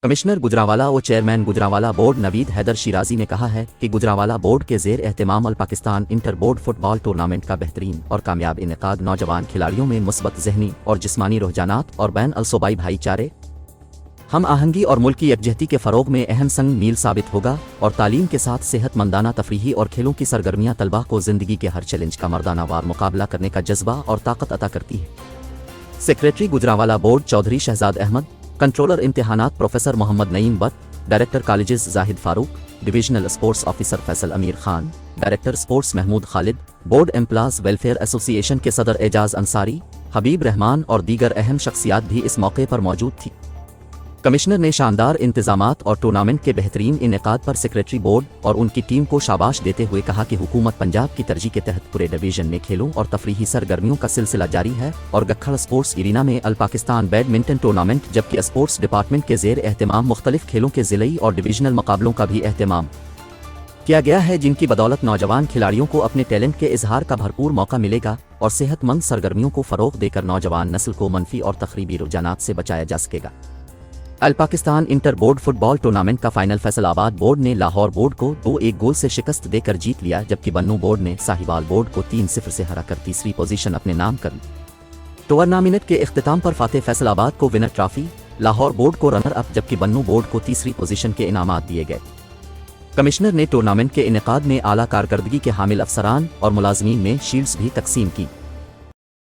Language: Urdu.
کمشنر گجرانوالہ و چیئرمین گجرانوالہ بورڈ نوید حیدر شیرازی نے کہا ہے کہ گجرانوالہ بورڈ کے زیر اہتمام الپاکستان انٹر بورڈ فٹ بال ٹورنامنٹ کا بہترین اور کامیاب انعقاد نوجوان کھلاڑیوں میں مثبت ذہنی اور جسمانی رجحانات اور بین الصوبائی بھائی چارے، ہم آہنگی اور ملکی یکجہتی کے فروغ میں اہم سنگ میل ثابت ہوگا اور تعلیم کے ساتھ صحت مندانہ تفریحی اور کھیلوں کی سرگرمیاں طلباء کو زندگی کے ہر چیلنج کا مردانہ وار مقابلہ کرنے کا جذبہ اور طاقت عطا کرتی ہے۔ Secretary Gujranwala board Chaudhry Shahzad Ahmed, controller امتحانات professor Muhammad Naeem Butt, director colleges Zahid Farooq, divisional sports officer Faisal Amir Khan, director sports Mahmood Khalid, board employees welfare association کے صدر اعجاز انصاری، حبیب رحمان اور دیگر اہم شخصیات بھی اس موقع پر موجود تھیں۔ کمشنر نے شاندار انتظامات اور ٹورنامنٹ کے بہترین انعقاد پر سیکریٹری بورڈ اور ان کی ٹیم کو شاباش دیتے ہوئے کہا کہ حکومت پنجاب کی ترجیح کے تحت پورے ڈویژن میں کھیلوں اور تفریحی سرگرمیوں کا سلسلہ جاری ہے اور گکھڑ اسپورٹس ایرینا میں الپاکستان بیڈمنٹن ٹورنامنٹ جبکہ اسپورٹس ڈپارٹمنٹ کے زیر اہتمام مختلف کھیلوں کے ضلعی اور ڈویژنل مقابلوں کا بھی اہتمام کیا گیا ہے، جن کی بدولت نوجوان کھلاڑیوں کو اپنے ٹیلنٹ کے اظہار کا بھرپور موقع ملے گا اور صحت مند سرگرمیوں کو فروغ دے کر نوجوان نسل کو منفی اور تخریبی رجحانات سے بچایا جا سکے گا۔ الپاکستان انٹر بورڈ فٹ بال ٹورنامنٹ کا فائنل فیصل آباد بورڈ نے لاہور بورڈ کو 2-1 گول سے شکست دے کر جیت لیا، جبکہ بنوں بورڈ نے ساہیوال بورڈ کو 3-0 سے ہرا کر تیسری پوزیشن اپنے نام کر لی۔ ٹورنامنٹ کے اختتام پر فاتح فیصل آباد کو ونر ٹرافی، لاہور بورڈ کو رنر اپ جبکہ بنوں بورڈ کو تیسری پوزیشن کے انعامات دیے گئے۔ کمشنر نے ٹورنامنٹ کے انعقاد میں اعلیٰ کارکردگی کے حامل افسران اور ملازمین میں شیلڈز بھی تقسیم کی۔